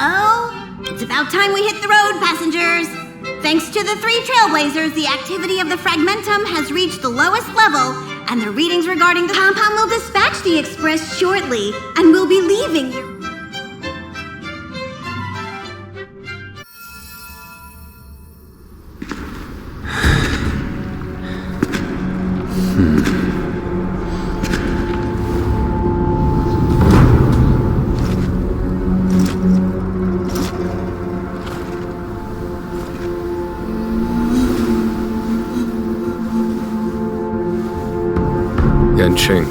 Well, it's about time we hit the road, passengers. Thanks to the 3 trailblazers, the activity of the fragmentum has reached the lowest level, and the readings regarding the Pom-Pom will dispatch the express shortly, and we'll be leaving. Yanqing.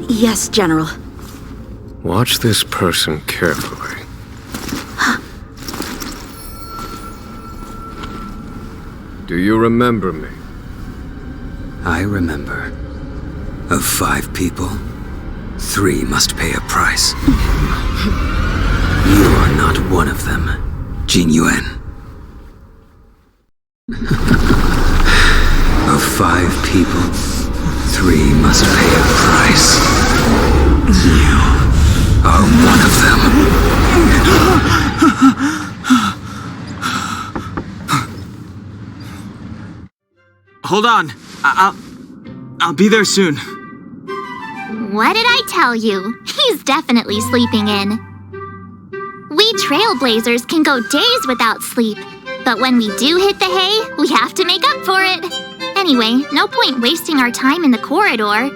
Yes, General. Watch this person carefully. Do you remember me? I remember. Of 5 people, 3 must pay a price. You are not one of them, Jin Yuan. Of 5 people, 3 must pay a price. You are one of them. Hold on. I'll be there soon. What did I tell you? He's definitely sleeping in. We trailblazers can go days without sleep, but when we do hit the hay, we have to make up for it. Anyway, no point wasting our time in the corridor.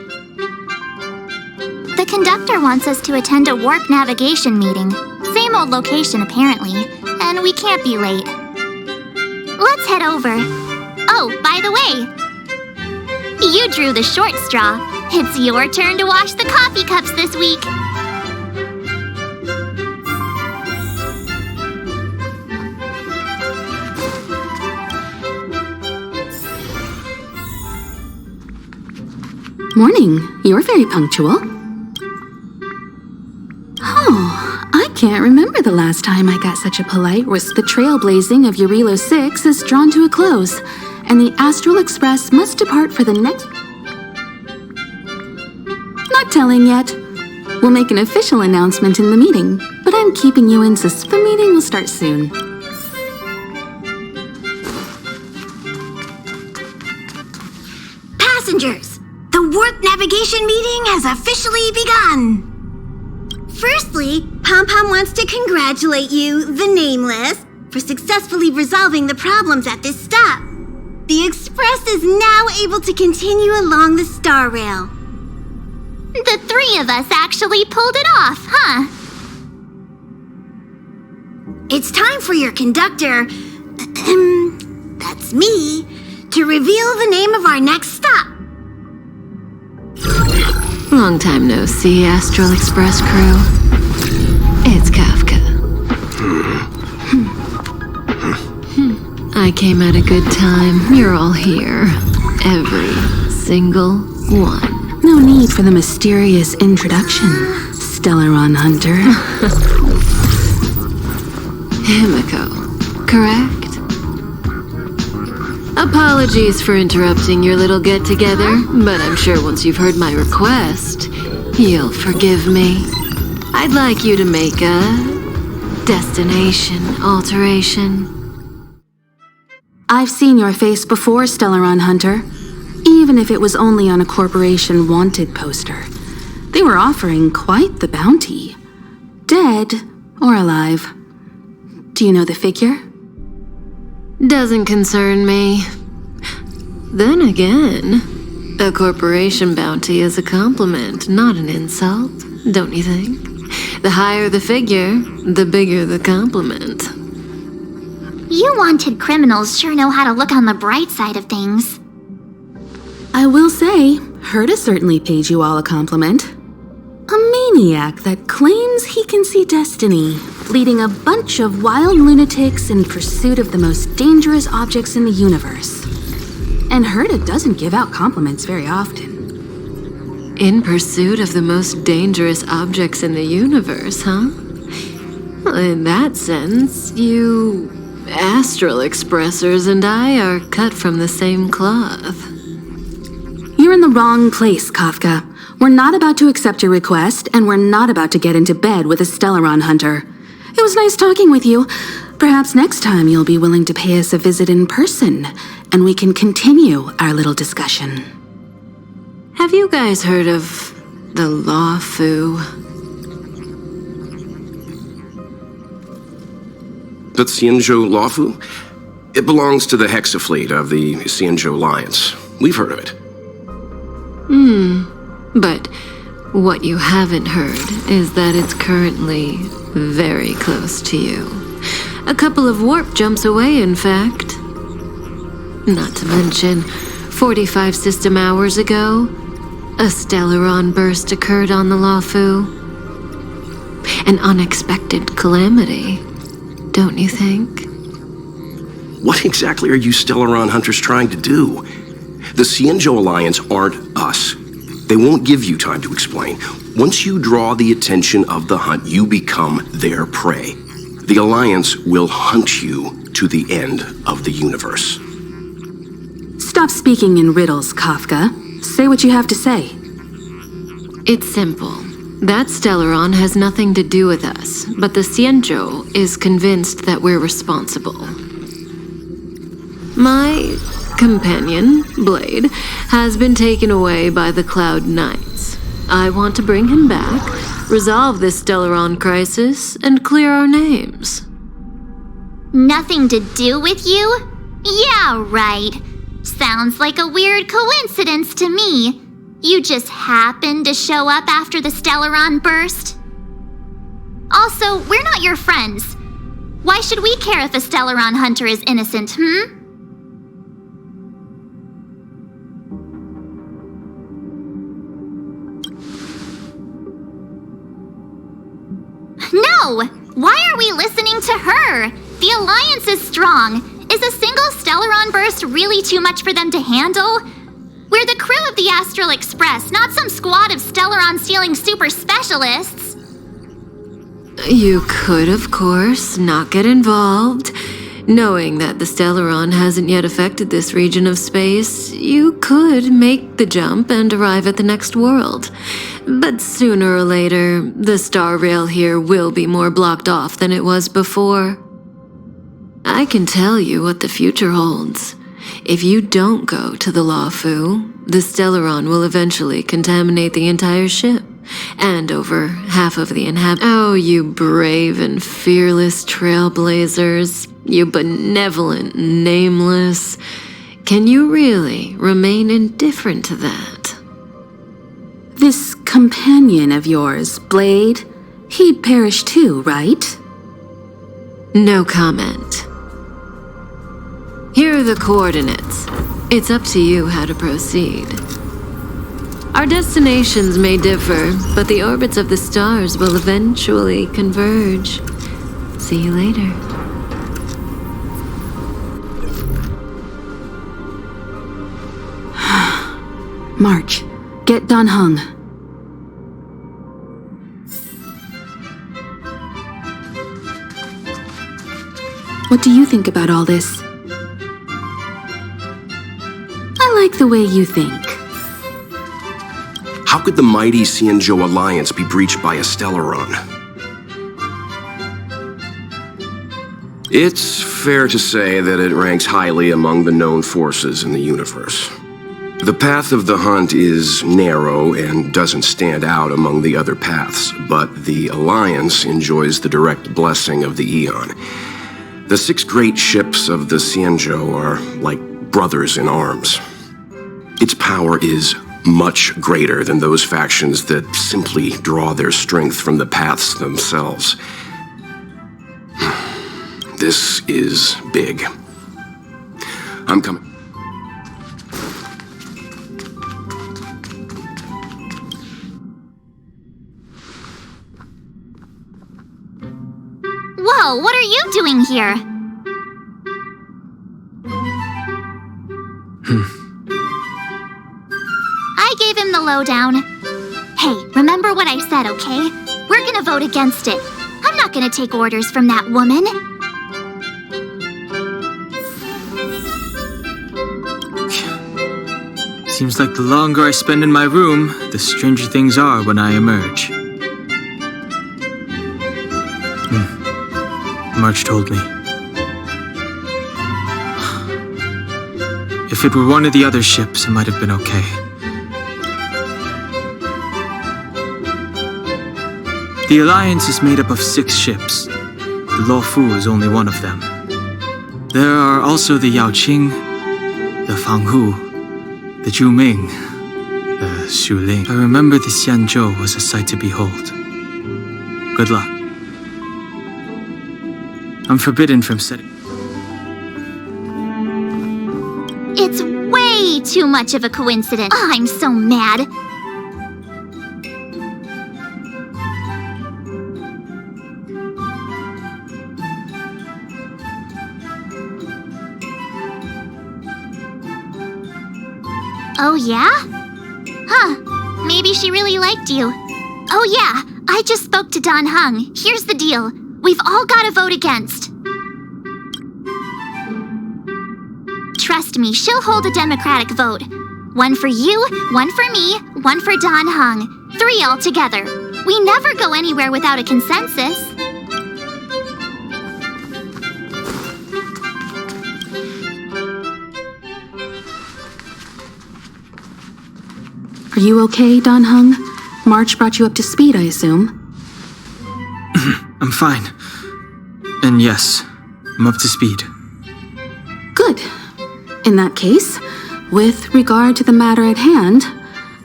The conductor wants us to attend a warp navigation meeting. Same old location, apparently, and we can't be late. Let's head over. Oh, by the way, you drew the short straw. It's your turn to wash the coffee cups this week. Morning. You're very punctual. Oh, I can't remember the last time I got such a polite risk. The trailblazing of Urilo 6 is drawn to a close, and the Astral Express must depart for the next... Not telling yet. We'll make an official announcement in the meeting, but I'm keeping you in suspense. The meeting will start soon. Passengers, the warp navigation meeting has officially begun. Firstly, Pom-Pom wants to congratulate you, the Nameless, for successfully resolving the problems at this stop. The Express is now able to continue along the Star Rail. The 3 of us actually pulled it off, huh? It's time for your conductor, that's me, to reveal the name of our next stop. Long time no see, Astral Express crew. It's Kafka. I came at a good time. You're all here. Every single one. No need for the mysterious introduction, Stellaron Hunter. Himiko, correct? Apologies for interrupting your little get-together, but I'm sure once you've heard my request, you'll forgive me. I'd like you to make a destination alteration. I've seen your face before, Stellaron Hunter. Even if it was only on a corporation wanted poster. They were offering quite the bounty. Dead or alive. Do you know the figure? Doesn't concern me. Then again, a corporation bounty is a compliment, not an insult, don't you think? The higher the figure, the bigger the compliment. You wanted criminals sure know how to look on the bright side of things. I will say, Herta certainly paid you all a compliment. A maniac that claims he can see destiny, leading a bunch of wild lunatics in pursuit of the most dangerous objects in the universe. And Herta doesn't give out compliments very often. In pursuit of the most dangerous objects in the universe, huh? Well, in that sense, you Astral Expressers and I are cut from the same cloth. You're in the wrong place, Kafka. We're not about to accept your request, and we're not about to get into bed with a Stellaron Hunter. It was nice talking with you. Perhaps next time you'll be willing to pay us a visit in person, and we can continue our little discussion. Have you guys heard of the Loufu? The Xianzhou Loufu? It belongs to the Hexafleet of the Xianzhou Alliance. We've heard of it. But what you haven't heard is that it's currently very close to you. A couple of warp jumps away, in fact. Not to mention, 45 system hours ago, a Stellaron burst occurred on the Loufu. An unexpected calamity, don't you think? What exactly are you Stellaron hunters trying to do? The Xianzhou Alliance aren't us. They won't give you time to explain. Once you draw the attention of the hunt, you become their prey. The Alliance will hunt you to the end of the universe. Stop speaking in riddles, Kafka. Say what you have to say. It's simple. That Stellaron has nothing to do with us, but the Xianzhou is convinced that we're responsible. My companion, Blade, has been taken away by the Cloud Knights. I want to bring him back, resolve this Stellaron crisis, and clear our names. Nothing to do with you? Yeah, right. Sounds like a weird coincidence to me. You just happened to show up after the Stellaron burst? Also, we're not your friends. Why should we care if a Stellaron hunter is innocent, No! Why are we listening to her? The Alliance is strong. Is a single Stellaron burst really too much for them to handle? We're the crew of the Astral Express, not some squad of Stellaron-stealing super specialists. You could, of course, not get involved. Knowing that the Stellaron hasn't yet affected this region of space, you could make the jump and arrive at the next world. But sooner or later, the star rail here will be more blocked off than it was before. I can tell you what the future holds. If you don't go to the Loufu, the Stellaron will eventually contaminate the entire ship, and over half of the inhabitants. Oh, you brave and fearless trailblazers, you benevolent nameless. Can you really remain indifferent to that? This companion of yours, Blade, he perished too, right? No comment. Here are the coordinates. It's up to you how to proceed. Our destinations may differ, but the orbits of the stars will eventually converge. See you later. March, get Dan Heng. What do you think about all this? I like the way you think. How could the mighty Xianzhou Alliance be breached by a Stellaron? It's fair to say that it ranks highly among the known forces in the universe. The path of the hunt is narrow and doesn't stand out among the other paths, but the Alliance enjoys the direct blessing of the Eon. The 6 great ships of the Xianzhou are like brothers in arms. Its power is much greater than those factions that simply draw their strength from the paths themselves. This is big. I'm coming. Whoa, what are you doing here? I gave him the lowdown. Hey, remember what I said, okay? We're gonna vote against it. I'm not gonna take orders from that woman. Seems like the longer I spend in my room, the stranger things are when I emerge. March told me. If it were one of the other ships, it might have been okay. The Alliance is made up of 6 ships. The Loufu is only one of them. There are also the Yaoqing, the Fanghu, the Zhuming, the Xuling. I remember the Xianzhou was a sight to behold. Good luck. I'm forbidden from setting. It's way too much of a coincidence. Oh, I'm so mad. Oh, yeah? Huh. Maybe she really liked you. Oh, yeah. I just spoke to Dan Heng. Here's the deal. We've all got to vote against. Trust me, she'll hold a democratic vote. 1 for you, 1 for me, 1 for Dan Heng. 3 altogether. We never go anywhere without a consensus. Are you okay, Dan Heng? March brought you up to speed, I assume? I'm fine. And yes, I'm up to speed. Good. In that case, with regard to the matter at hand,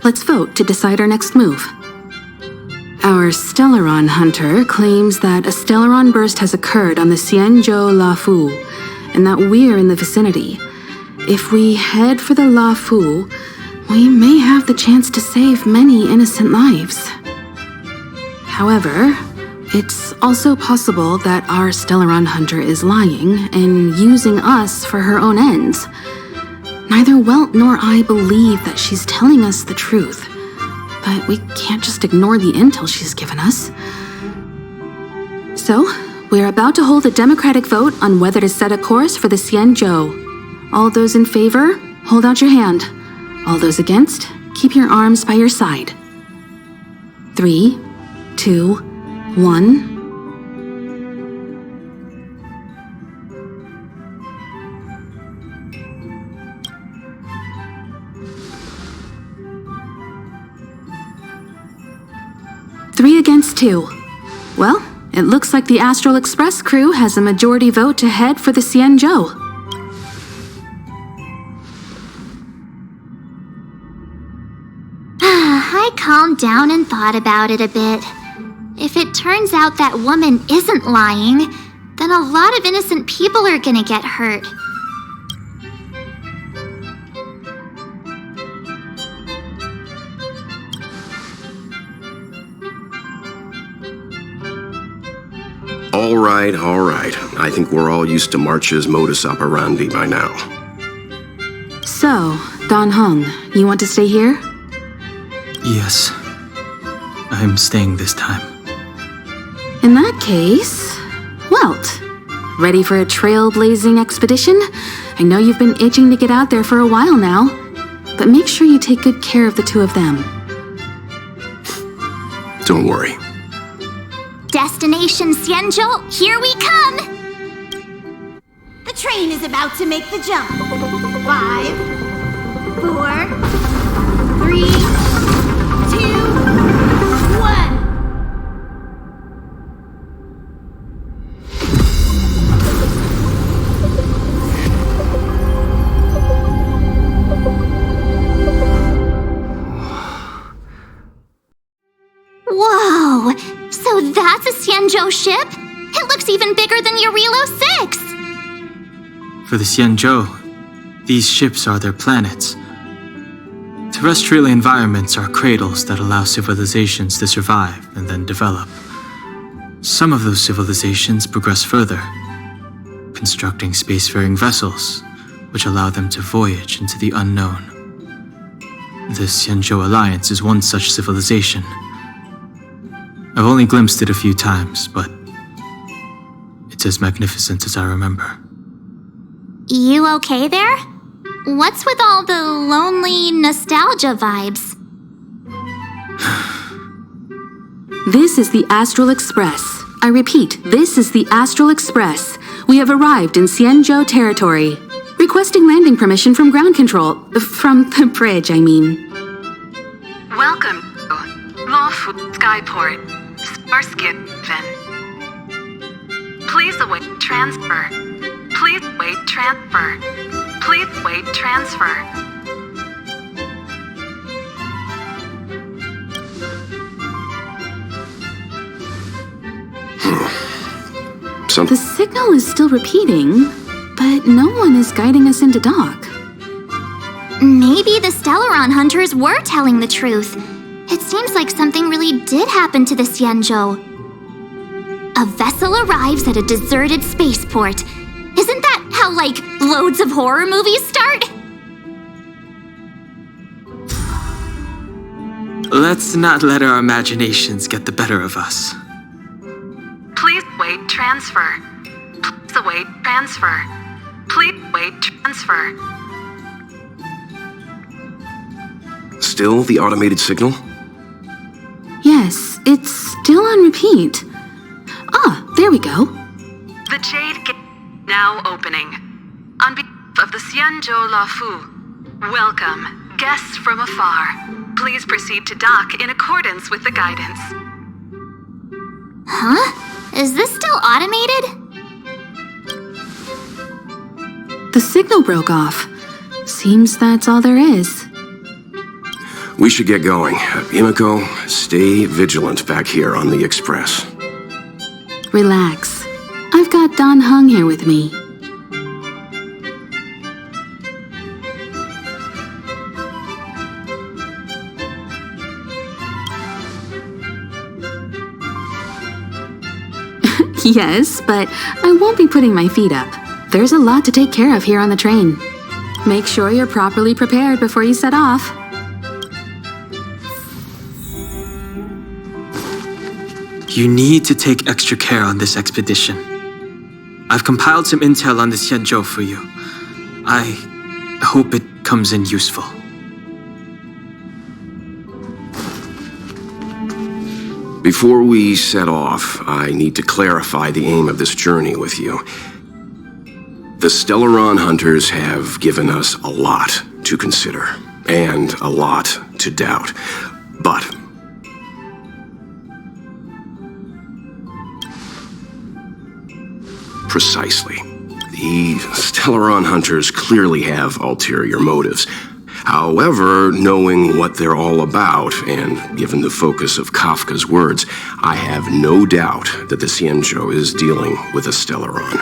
let's vote to decide our next move. Our Stellaron hunter claims that a Stellaron burst has occurred on the Xianzhou Loufu, and that we're in the vicinity. If we head for the Loufu, we may have the chance to save many innocent lives. However, it's also possible that our Stellaron hunter is lying and using us for her own ends. Neither Welt nor I believe that she's telling us the truth, but we can't just ignore the intel she's given us. So, we're about to hold a democratic vote on whether to set a course for the Xianzhou. All those in favor, hold out your hand. All those against, keep your arms by your side. 3, 2, 1. Three against 2. Well, it looks like the Astral Express crew has a majority vote to head for the Xianzhou. I calmed down and thought about it a bit. If it turns out that woman isn't lying, then a lot of innocent people are gonna get hurt. All right. I think we're all used to March's modus operandi by now. So, Dan Heng, you want to stay here? Yes. I'm staying this time. In that case, Welt, ready for a trailblazing expedition? I know you've been itching to get out there for a while now, but make sure you take good care of the 2 of them. Don't worry. Destination Xianzhou, here we come! The train is about to make the jump. 5, 4, 3, 2, 1. Whoa! So that's a Xianzhou ship? It looks even bigger than Eurilo 6! For the Xianzhou, these ships are their planets. Terrestrial environments are cradles that allow civilizations to survive and then develop. Some of those civilizations progress further, constructing spacefaring vessels, which allow them to voyage into the unknown. The Xianzhou Alliance is one such civilization. I've only glimpsed it a few times, but it's as magnificent as I remember. You okay there? What's with all the lonely nostalgia vibes? This is the Astral Express, I repeat, this is the Astral Express. We have arrived in Xianzhou territory. Requesting landing permission from ground control. From the bridge, I mean. Welcome to Loufu Skyport, Starsky Vin. Please await transfer. Please await transfer. Please await transfer. The signal is still repeating, but no one is guiding us into dock. Maybe the Stellaron hunters were telling the truth. It seems like something really did happen to the Xianzhou. A vessel arrives at a deserted spaceport. Isn't that how, like, loads of horror movies start? Let's not let our imaginations get the better of us. Please wait transfer. Please await transfer. Please wait transfer. Still the automated signal? Yes, it's still on repeat. Ah, there we go. The Jade Gate now opening. On behalf of the Xianzhou Loufu, welcome, guests from afar. Please proceed to dock in accordance with the guidance. Huh? Is this still automated? The signal broke off. Seems that's all there is. We should get going. Himiko, stay vigilant back here on the Express. Relax. I've got Dan Heng here with me. Yes, but I won't be putting my feet up. There's a lot to take care of here on the train. Make sure you're properly prepared before you set off. You need to take extra care on this expedition. I've compiled some intel on the Xianzhou for you. I hope it comes in useful. Before we set off, I need to clarify the aim of this journey with you. The Stellaron hunters have given us a lot to consider, and a lot to doubt. But precisely. The Stellaron hunters clearly have ulterior motives. However, knowing what they're all about, and given the focus of Kafka's words, I have no doubt that the Xianzhou is dealing with a Stellaron.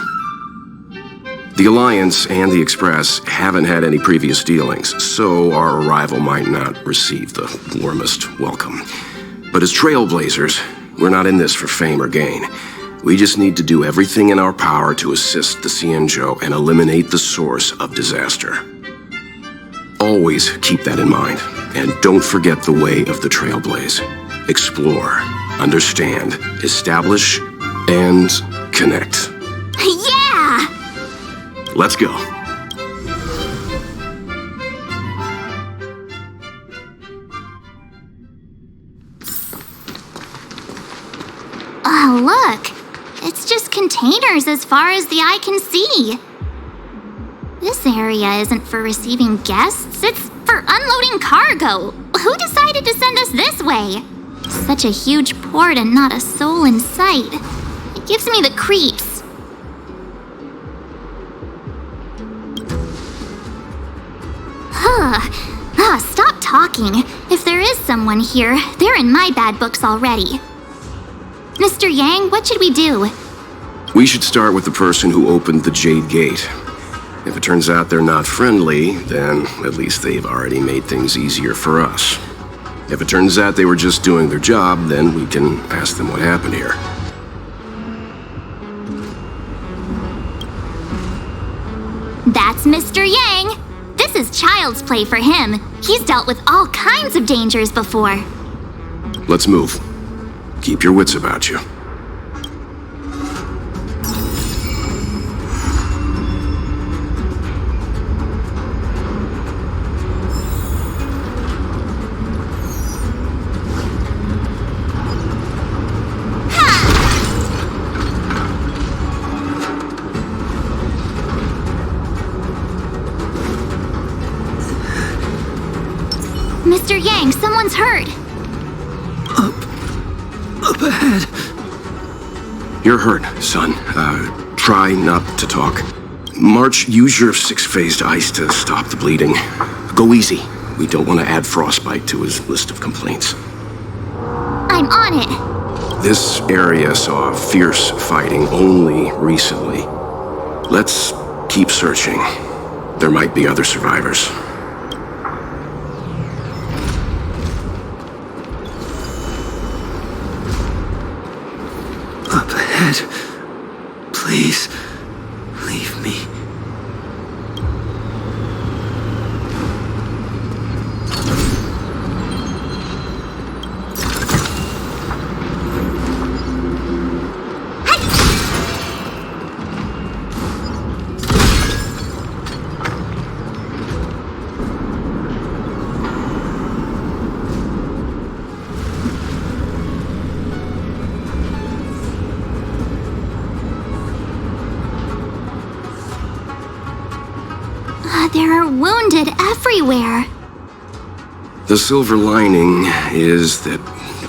The Alliance and the Express haven't had any previous dealings, so our arrival might not receive the warmest welcome. But as trailblazers, we're not in this for fame or gain. We just need to do everything in our power to assist the Xianzhou and eliminate the source of disaster. Always keep that in mind, and don't forget the way of the Trailblaze. Explore, understand, establish, and connect. Yeah! Let's go. Oh, look! It's just containers as far as the eye can see. This area isn't for receiving guests, it's for unloading cargo. Who decided to send us this way? Such a huge port and not a soul in sight. It gives me the creeps. Stop talking. If there is someone here, they're in my bad books already. Mr. Yang, what should we do? We should start with the person who opened the Jade Gate. If it turns out they're not friendly, then at least they've already made things easier for us. If it turns out they were just doing their job, then we can ask them what happened here. That's Mr. Yang. This is child's play for him. He's dealt with all kinds of dangers before. Let's move. Keep your wits about you. someone's hurt. Up ahead. You're hurt, son. Try not to talk. March, use your 6-phased ice to stop the bleeding. Go easy. We don't want to add frostbite to his list of complaints. I'm on it. This area saw fierce fighting only recently. Let's keep searching. There might be other survivors. Up ahead. Please, leave me. There are wounded everywhere. The silver lining is that,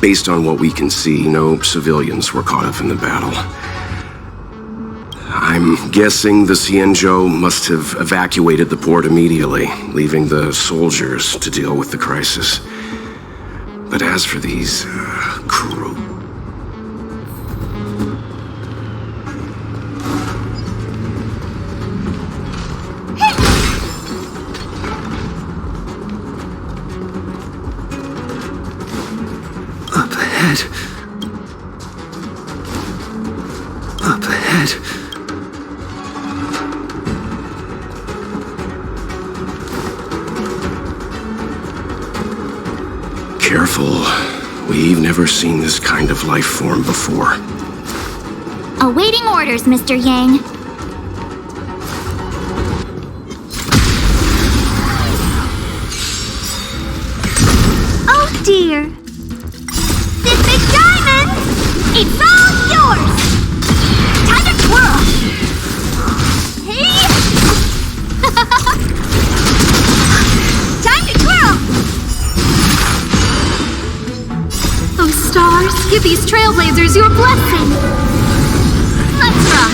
based on what we can see, no civilians were caught up in the battle. I'm guessing the Xianzhou must have evacuated the port immediately, leaving the soldiers to deal with the crisis. But as for these crew... Up ahead. Up ahead. Careful. We've never seen this kind of life form before. Awaiting orders, Mr. Yang. Oh dear. This big diamond! It's all yours! Time to twirl! Hey! Time to twirl! Those stars, give these trailblazers your blessing. Let's rock!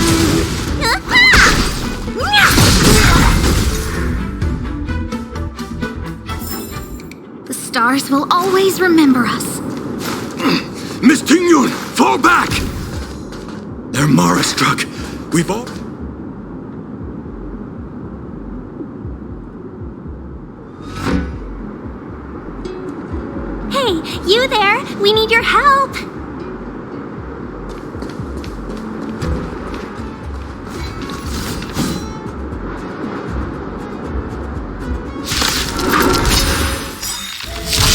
The stars will always remember us. Miss Tingyun, fall back! They're Mara struck. We've all... Hey, you there! We need your help!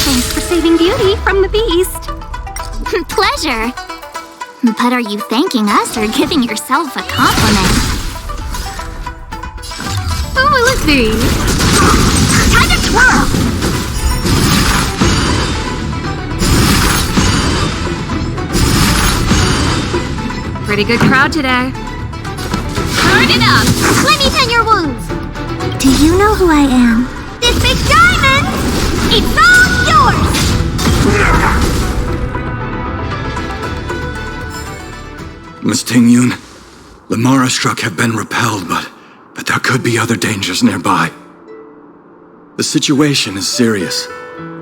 Thanks for saving Beauty from the beast. Pleasure. But are you thanking us or giving yourself a compliment? Who will it be? Time to twirl! Pretty good crowd today. Turn it up! Let me tend your wounds. Do you know who I am? This big diamond! It's all yours! Miss Tingyun, the Mara struck have been repelled, but there could be other dangers nearby. The situation is serious.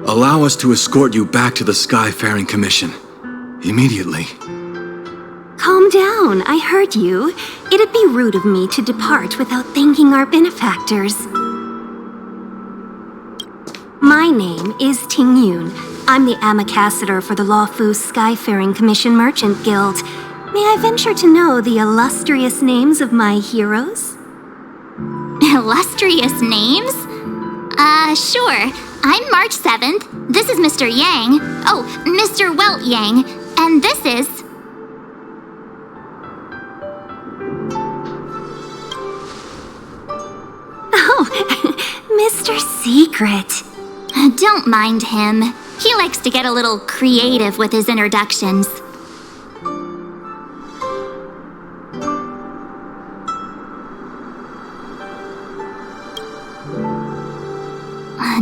Allow us to escort you back to the Skyfaring Commission. Immediately. Calm down, I heard you. It'd be rude of me to depart without thanking our benefactors. My name is Ting Yun. I'm the ambassador for the Loufu Skyfaring Commission Merchant Guild. May I venture to know the illustrious names of my heroes? Illustrious names? Sure. I'm March 7th. This is Mr. Yang. Oh, Mr. Welt Yang. And this is... Oh, Mr. Secret. Don't mind him. He likes to get a little creative with his introductions.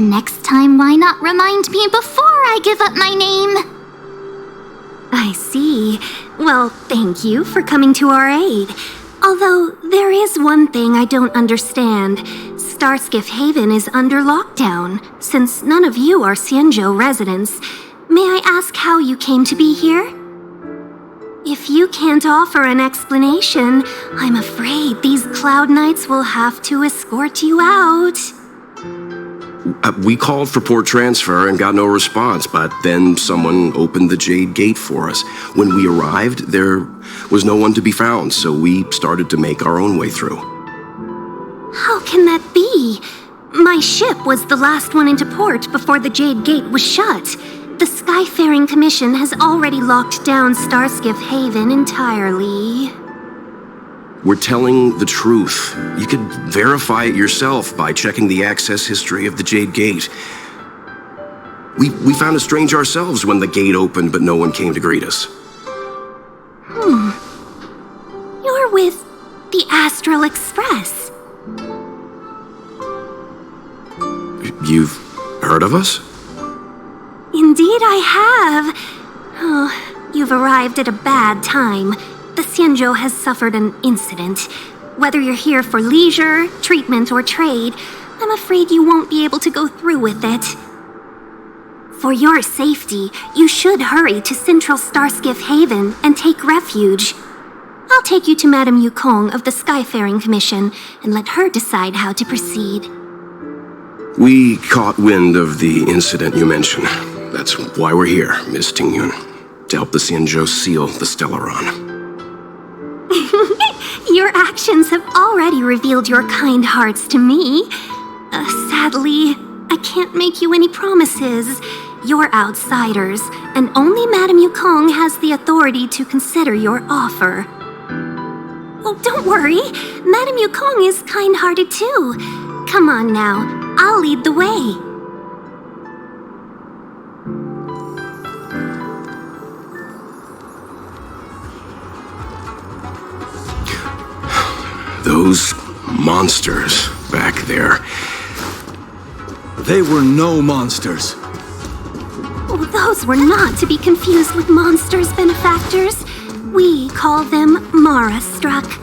And next time, why not remind me before I give up my name? I see. Well, thank you for coming to our aid. Although, there is one thing I don't understand. Starskiff Haven is under lockdown. Since none of you are Xianzhou residents, may I ask how you came to be here? If you can't offer an explanation, I'm afraid these Cloud Knights will have to escort you out. We called for port transfer and got no response, but then someone opened the Jade Gate for us. When we arrived, there was no one to be found, so we started to make our own way through. How can that be? My ship was the last one into port before the Jade Gate was shut. The Skyfaring Commission has already locked down Starskiff Haven entirely. We're telling the truth. You could verify it yourself by checking the access history of the Jade Gate. We found it strange ourselves when the gate opened, but no one came to greet us. You're with the Astral Express. You've heard of us? Indeed I have. Oh, you've arrived at a bad time. The Xianzhou has suffered an incident. Whether you're here for leisure, treatment, or trade, I'm afraid you won't be able to go through with it. For your safety, you should hurry to Central Starskiff Haven and take refuge. I'll take you to Madame Yukong of the Skyfaring Commission and let her decide how to proceed. We caught wind of the incident you mentioned. That's why we're here, Miss Tingyun, to help the Xianzhou seal the Stellaron. Your actions have already revealed your kind hearts to me. Sadly, I can't make you any promises. You're outsiders, and only Madame Yukong has the authority to consider your offer. Oh, don't worry. Madame Yukong is kind-hearted too. Come on now, I'll lead the way. Those monsters back there. They were no monsters. Oh, those were not to be confused with monsters, benefactors. We call them Mara-struck.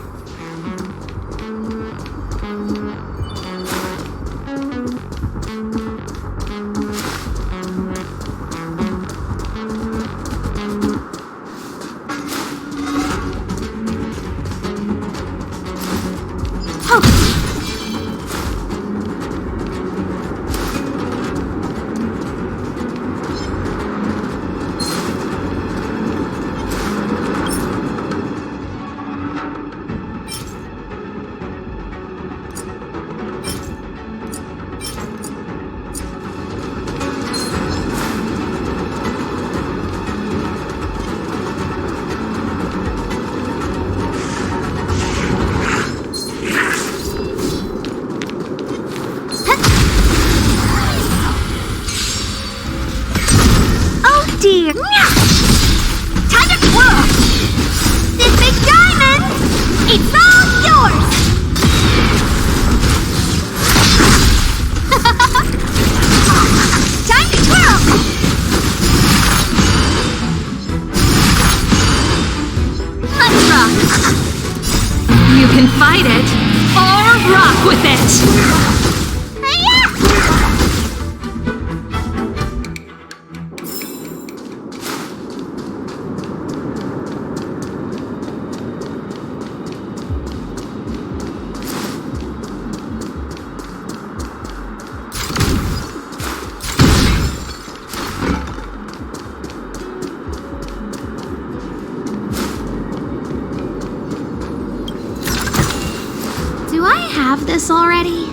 Dear. Time to twirl! This big diamond! It's all yours! Time to twirl! Let's rock! You can fight it, or rock with it! Do I have this already?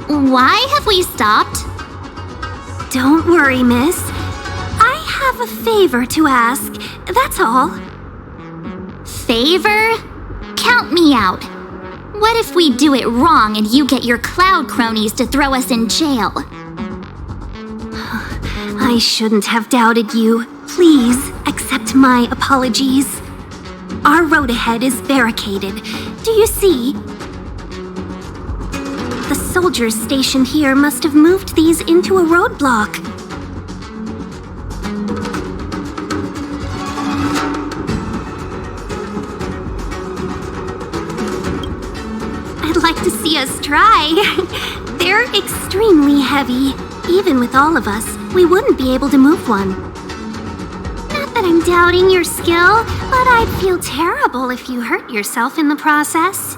Why have we stopped? Don't worry, miss. I have a favor to ask, that's all. Favor? Count me out. What if we do it wrong and you get your cloud cronies to throw us in jail? I shouldn't have doubted you. Please accept my apologies. Our road ahead is barricaded. Do you see? The soldiers stationed here must have moved these into a roadblock. I'd like to see us try. They're extremely heavy. Even with all of us, we wouldn't be able to move one. Not that I'm doubting your skill, but I'd feel terrible if you hurt yourself in the process.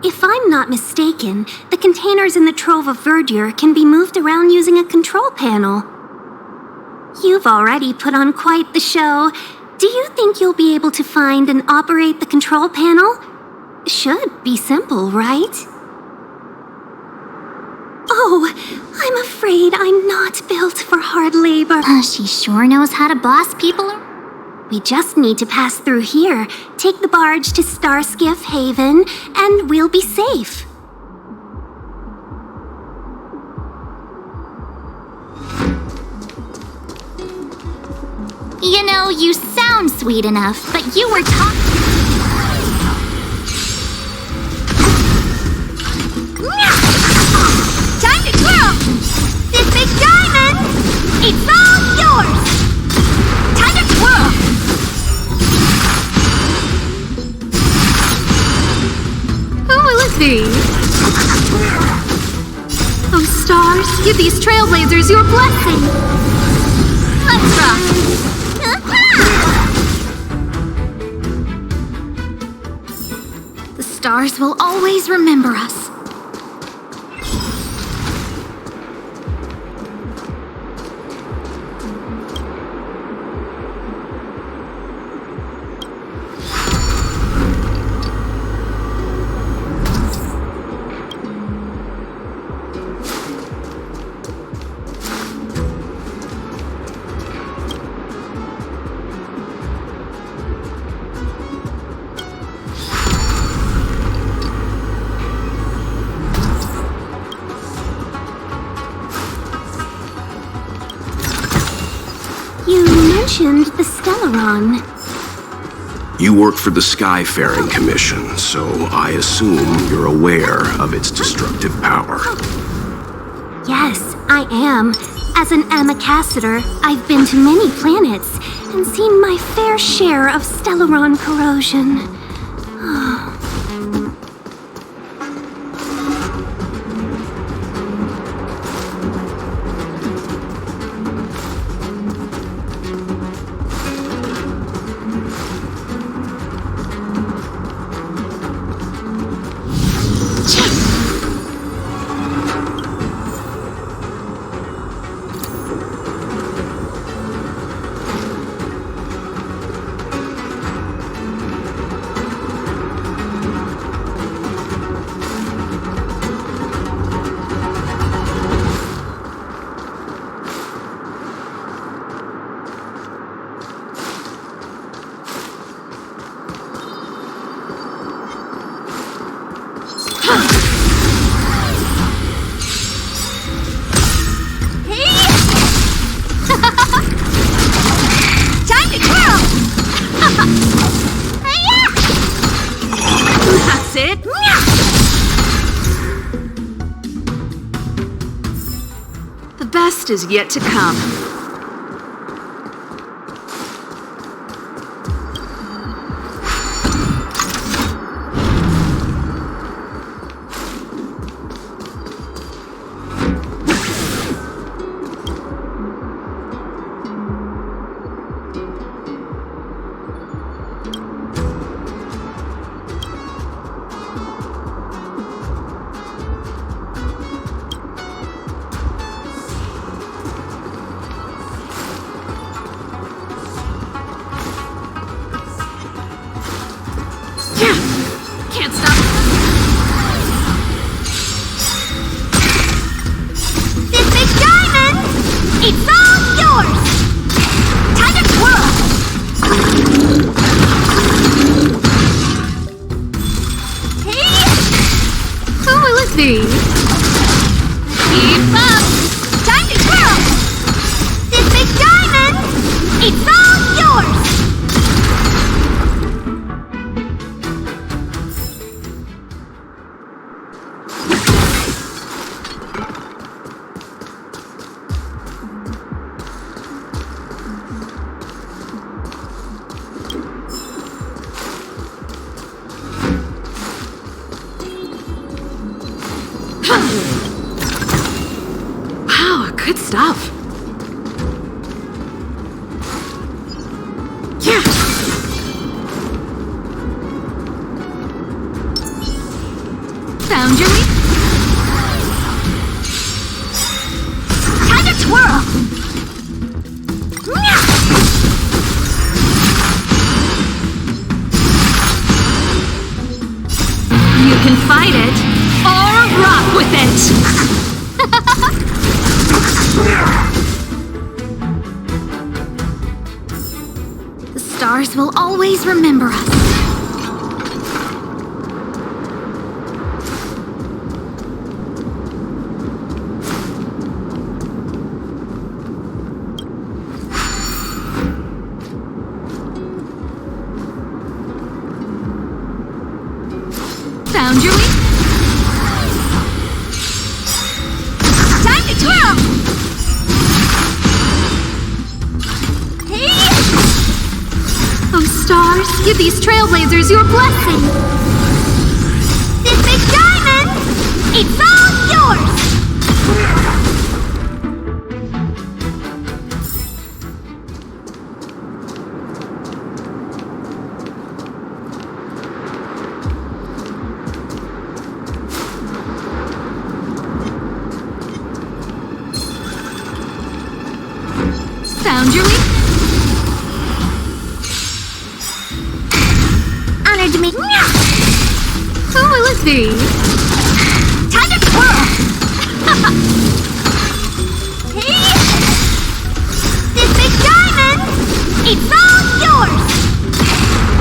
If I'm not mistaken, the containers in the Trove of Verdure can be moved around using a control panel. You've already put on quite the show. Do you think you'll be able to find and operate the control panel? Should be simple, right? Oh, I'm afraid I'm not built for hard labor. She sure knows how to boss people. We just need to pass through here, take the barge to Starskiff Haven, and we'll be safe. You know, you sound sweet enough, but you were talking... Time to twirl! This big diamond! It's all yours! Time to twirl! Oh, look these. Oh, stars, give these trailblazers your blessing! Let's rock! The stars will always remember us. You mentioned the Stellaron. You work for the Skyfaring Commission, so I assume you're aware of its destructive power. Yes, I am. As an Amicassator, I've been to many planets and seen my fair share of Stellaron corrosion. The best is yet to come. stuff. Found your weak. Time to twirl. You can fight it or rock with it. The stars will always remember us. Found your weak. Time to twirl. Hey! Oh, stars, give these trailblazers your blessing. This big diamond, it's all yours. Found your weak. Honored to meet. Who will it be? Time to twirl. Hey! This big diamond, it's all yours.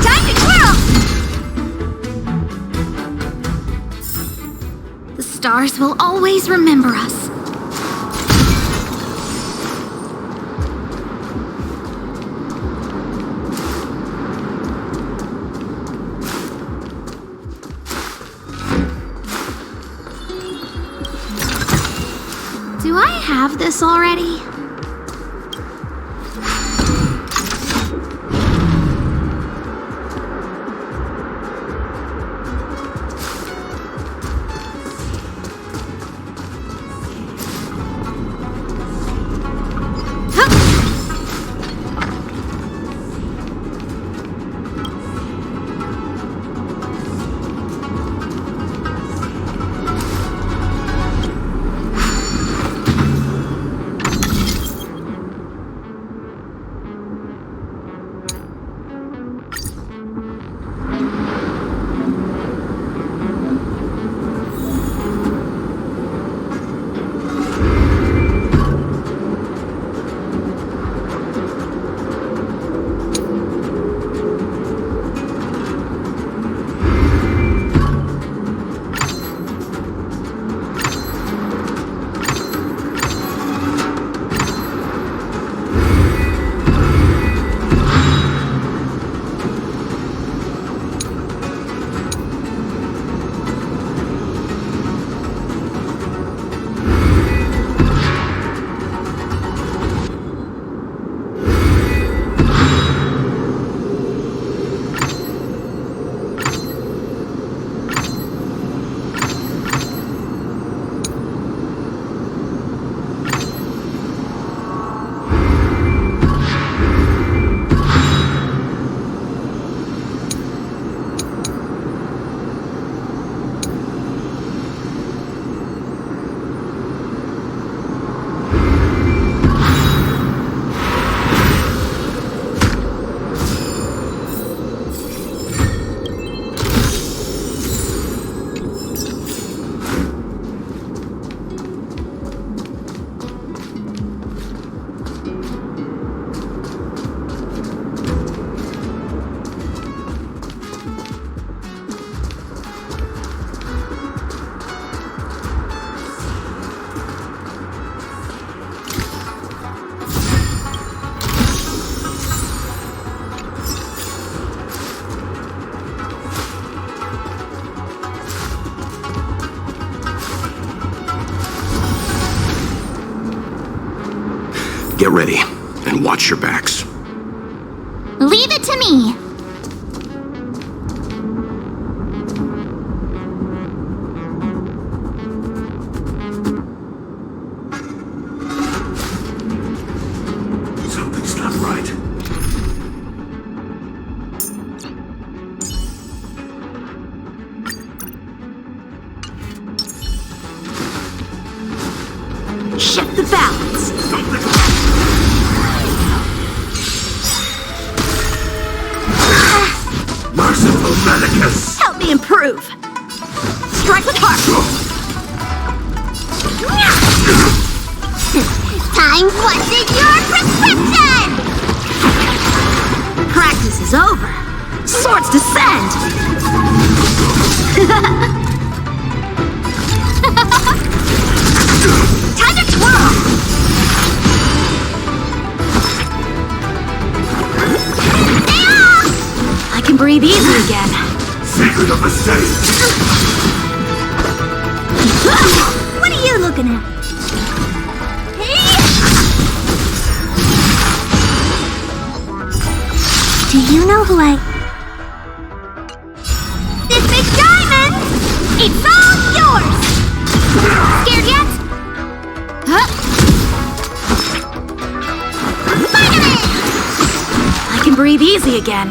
Time to twirl. The stars will always remember us. Do I have this already? Get ready, and watch your backs. Leave it to me. Help me improve. Strike with heart. Time wasted your prescription! Practice is over. Swords descend! Time to twirl! I can breathe easy again. Secret of the stage! What are you looking at? Do you know who I... This big diamond! It's all yours! Scared yet? Huh? Finally! I can breathe easy again.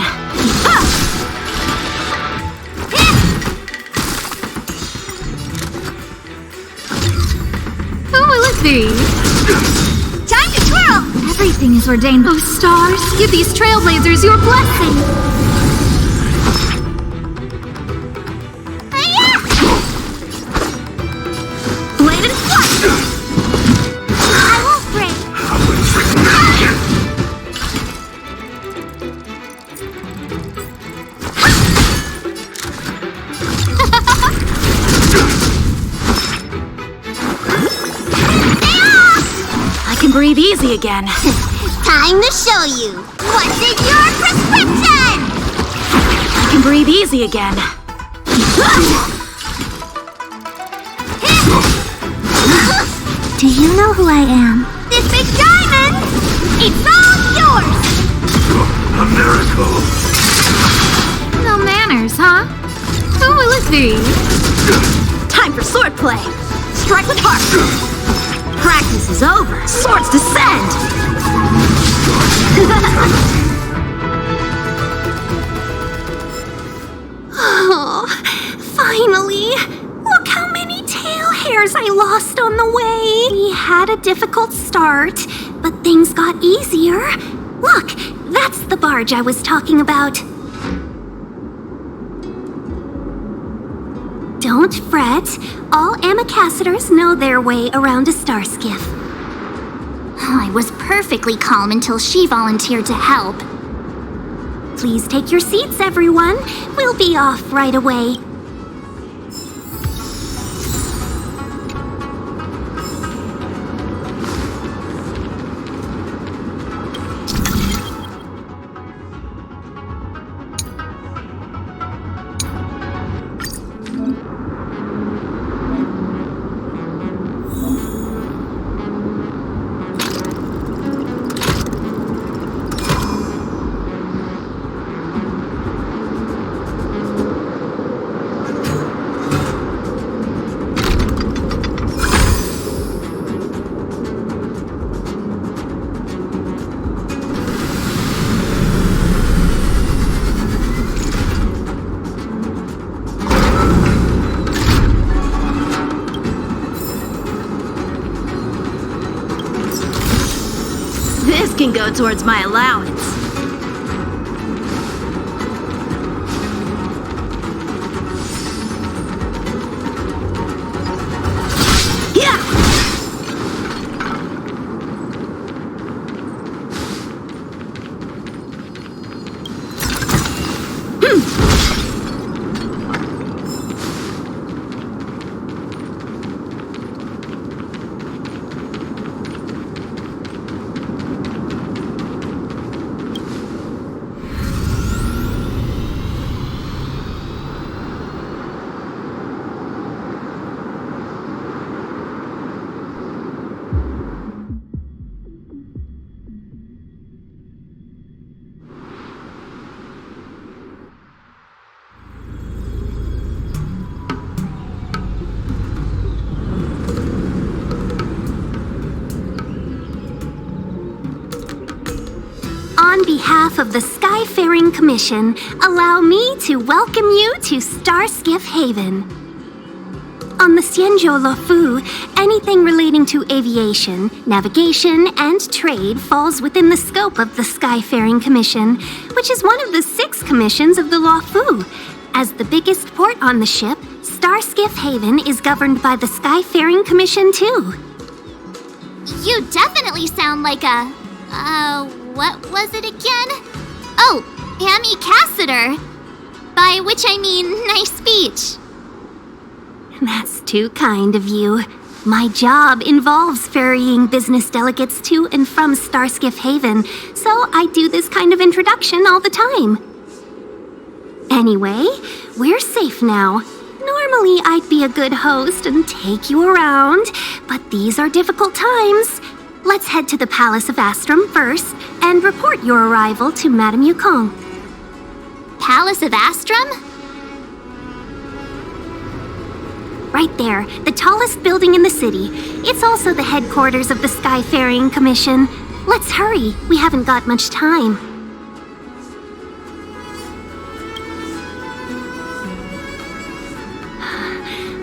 Who will it be? Time to twirl! Everything is ordained. Oh, stars, give these trailblazers your blessing. Blade and flush! I won't break. I can breathe easy again. Time to show you. What's in your prescription? I can breathe easy again. Do you know who I am? This big diamond! It's all yours! A miracle! No manners, huh? Who will it be? Time for swordplay! Strike with heart! Practice is over! Swords descend! Oh, finally! Look how many tail hairs I lost on the way! We had a difficult start, but things got easier. Look, that's the barge I was talking about. Don't fret. All ambassadors know their way around a star skiff. I was perfectly calm until she volunteered to help. Please take your seats, everyone. We'll be off right away. This can go towards my allowance. Yeah! On behalf of the Skyfaring Commission, allow me to welcome you to Starskiff Haven. On the Xianzhou Loufu, anything relating to aviation, navigation, and trade falls within the scope of the Skyfaring Commission, which is one of the 6 commissions of the Loufu. As the biggest port on the ship, Starskiff Haven is governed by the Skyfaring Commission too. You definitely sound like a... what was it again? Oh, Amy Cassiter. By which I mean, nice speech. That's too kind of you. My job involves ferrying business delegates to and from Starskiff Haven, so I do this kind of introduction all the time. Anyway, we're safe now. Normally, I'd be a good host and take you around, but these are difficult times. Let's head to the Palace of Astrum first and report your arrival to Madame Yukong. Palace of Astrum? Right there, the tallest building in the city. It's also the headquarters of the Skyfaring Commission. Let's hurry, we haven't got much time.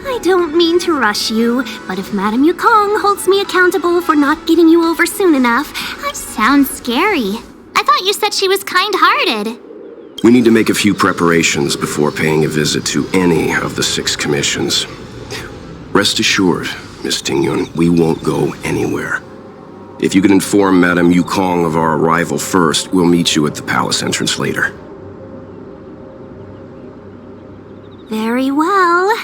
I don't mean to rush you, but if Madame Yukong holds me accountable for not getting you over soon enough, Sounds scary. I thought you said she was kind-hearted. We need to make a few preparations before paying a visit to any of the 6 commissions. Rest assured, Miss Tingyun, we won't go anywhere. If you could inform Madame Yukong of our arrival first, we'll meet you at the palace entrance later. Very well.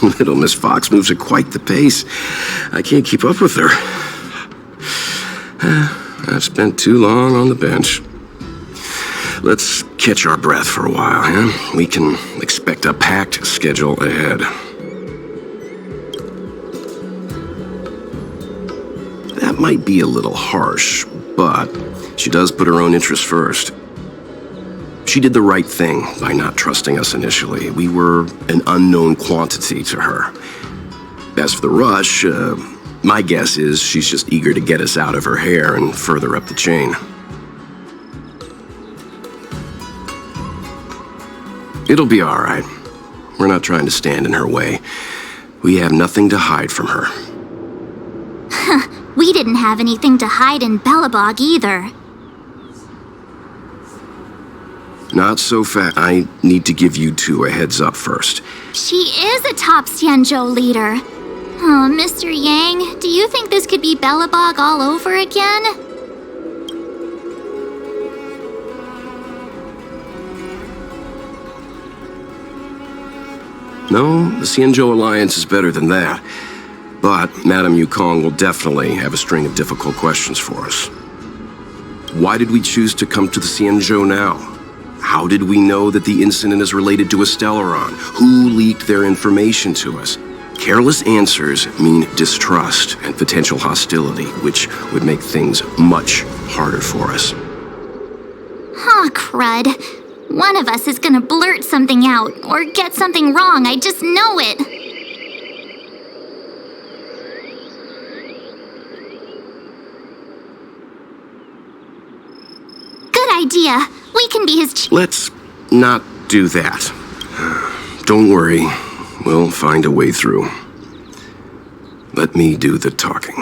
Little Miss Fox moves at quite the pace. I can't keep up with her. I've spent too long on the bench. Let's catch our breath for a while, huh? We can expect a packed schedule ahead. That might be a little harsh, but she does put her own interests first. She did the right thing by not trusting us initially. We were an unknown quantity to her. As for the rush, my guess is she's just eager to get us out of her hair and further up the chain. It'll be all right. We're not trying to stand in her way. We have nothing to hide from her. We didn't have anything to hide in Belobog either. Not so fast. I need to give you 2 a heads up first. She is a top Xianzhou leader. Oh, Mr. Yang, do you think this could be Belobog all over again? No, the Xianzhou Alliance is better than that. But Madame Yukong will definitely have a string of difficult questions for us. Why did we choose to come to the Xianzhou now? How did we know that the incident is related to a Stellaron? Who leaked their information to us? Careless answers mean distrust and potential hostility, which would make things much harder for us. Huh, crud. One of us is gonna blurt something out, or get something wrong, I just know it. Good idea. We can be his Let's not do that. Don't worry. We'll find a way through. Let me do the talking.